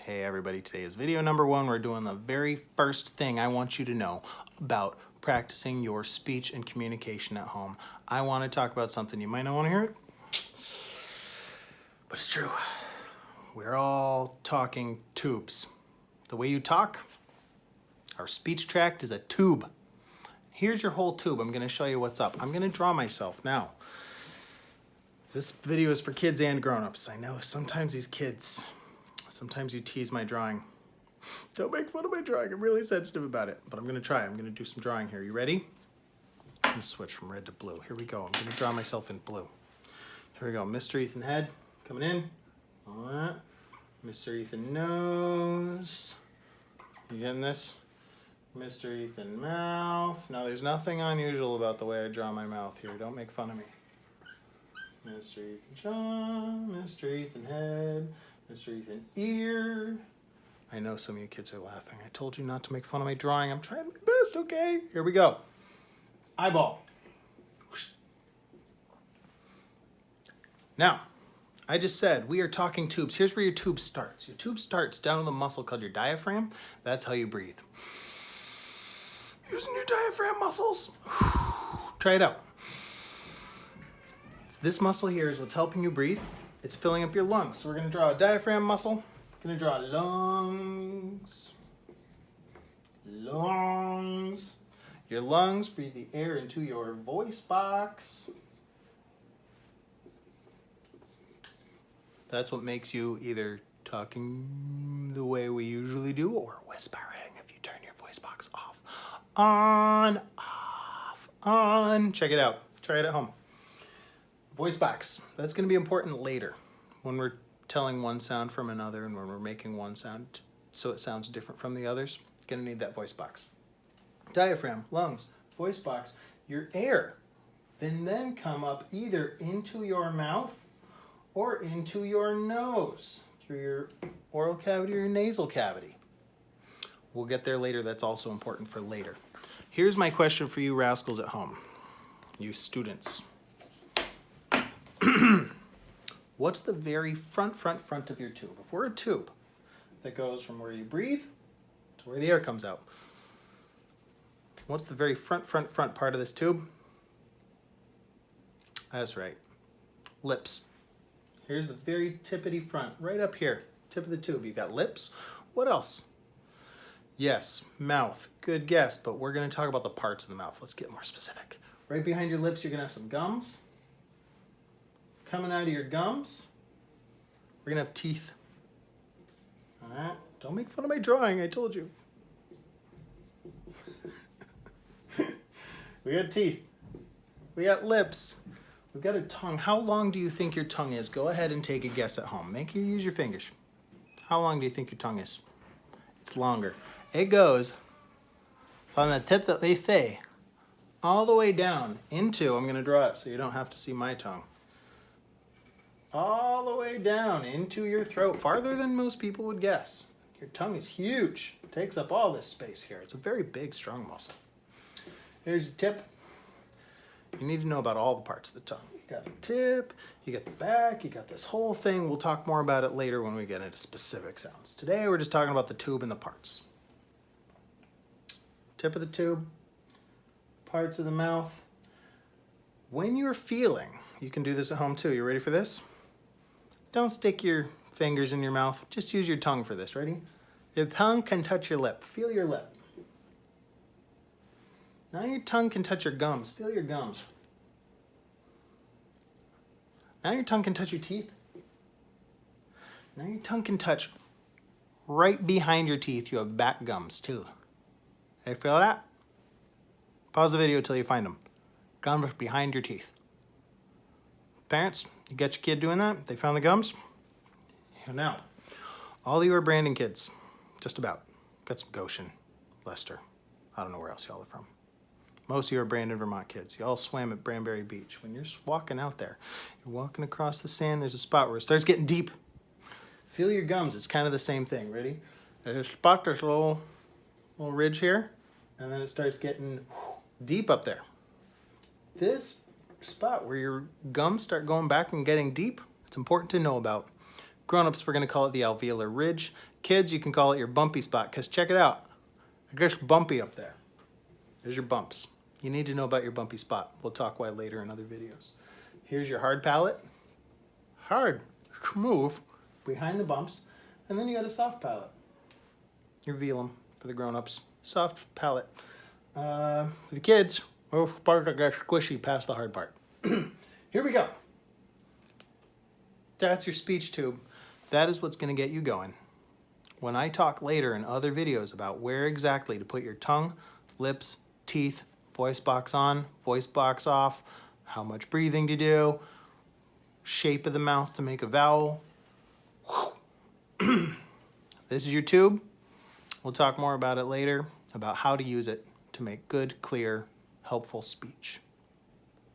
Hey everybody, today is video number 1. We're doing the very first thing I want you to know about practicing your speech and communication at home. I want to talk about something you might not want to hear it, but it's true. We're all talking tubes. The way you talk, our speech tract is a tube. Here's your whole tube. I'm going to show you what's up. I'm going to draw myself now. This video is for kids and grown-ups. I know sometimes these kids, sometimes you tease my drawing. Don't make fun of my drawing. I'm really sensitive about it, but I'm going to try. I'm going to do some drawing here. You ready? I'm going to switch from red to blue. Here we go. I'm going to draw myself in blue. Here we go. Mr. Ethan head coming in. All right. Mr. Ethan nose. You getting this? Mr. Ethan mouth. Now there's nothing unusual about the way I draw my mouth here. Don't make fun of me. Mr. Ethan jaw, Mr. Ethan head, Mr. Ethan ear. I know some of you kids are laughing. I told you not to make fun of my drawing. I'm trying my best, okay? Here we go. Eyeball. Now, I just said we are talking tubes. Here's where your tube starts. Your tube starts down in the muscle called your diaphragm. That's how you breathe. Using your diaphragm muscles. Try it out. This muscle here is what's helping you breathe. It's filling up your lungs. So we're going to draw a diaphragm muscle. Going to draw lungs. Lungs. Your lungs breathe the air into your voice box. That's what makes you either talking the way we usually do or whispering if you turn your voice box off. On, off, on. Check it out. Try it at home. Voice box. That's going to be important later when we're telling one sound from another and when we're making one sound so it sounds different from the others. Going to need that voice box. Diaphragm, lungs, voice box. Your air then come up either into your mouth or into your nose through your oral cavity or your nasal cavity. We'll get there later. That's also important for later. Here's my question for you rascals at home, you students. What's the very front of your tube? If we're a tube that goes from where you breathe to where the air comes out, what's the very front part of this tube? That's right, lips. Here's the very tippity front, right up here, tip of the tube. You got lips. What else? Yes, mouth. Good guess, but we're going to talk about the parts of the mouth. Let's get more specific. Right behind your lips, you're going to have some gums. Coming out of your gums, we're going to have teeth. All right? Don't make fun of my drawing, I told you. We got teeth. We got lips. We've got a tongue. How long do you think your tongue is? Go ahead and take a guess at home. Use your fingers. How long do you think your tongue is? It's longer. It goes from the tip that they say all the way down into, I'm going to draw it so you don't have to see my tongue. All the way down into your throat, farther than most people would guess. Your tongue is huge. It takes up all this space here. It's a very big, strong muscle. Here's the tip. You need to know about all the parts of the tongue. You got the tip, you got the back, you got this whole thing. We'll talk more about it later when we get into specific sounds. Today we're just talking about the tube and the parts. Tip of the tube, parts of the mouth. When you're feeling, you can do this at home too. You ready for this? Don't stick your fingers in your mouth. Just use your tongue for this. Ready? Your tongue can touch your lip. Feel your lip. Now your tongue can touch your gums. Feel your gums. Now your tongue can touch your teeth. Now your tongue can touch right behind your teeth. You have back gums too. Hey, feel that? Pause the video till you find them. Gums behind your teeth. Parents, you got your kid doing that? They found the gums? Now, all of you are Brandon kids. Just about. Got some Goshen, Lester. I don't know where else y'all are from. Most of you are Brandon, Vermont kids. You all swam at Branbury Beach. When you're walking out there, you're walking across the sand, there's a spot where it starts getting deep. Feel your gums. It's kind of the same thing. Ready? There's a spot, there's a little ridge here, and then it starts getting deep up there. This spot where your gums start going back and getting deep, it's important to know about. Grown-ups, we're going to call it the alveolar ridge. Kids, you can call it your bumpy spot, because check it out. It gets bumpy up there. There's your bumps. You need to know about your bumpy spot. We'll talk why later in other videos. Here's your hard palate. Hard, smooth, behind the bumps. And then you got a soft palate. Your velum for the grown-ups. Soft palate. For the kids, well, part that gets squishy past the hard part. Here we go. That's your speech tube. That is what's going to get you going. When I talk later in other videos about where exactly to put your tongue, lips, teeth, voice box on, voice box off, how much breathing to do, shape of the mouth to make a vowel. This is your tube. We'll talk more about it later, about how to use it to make good, clear, helpful speech.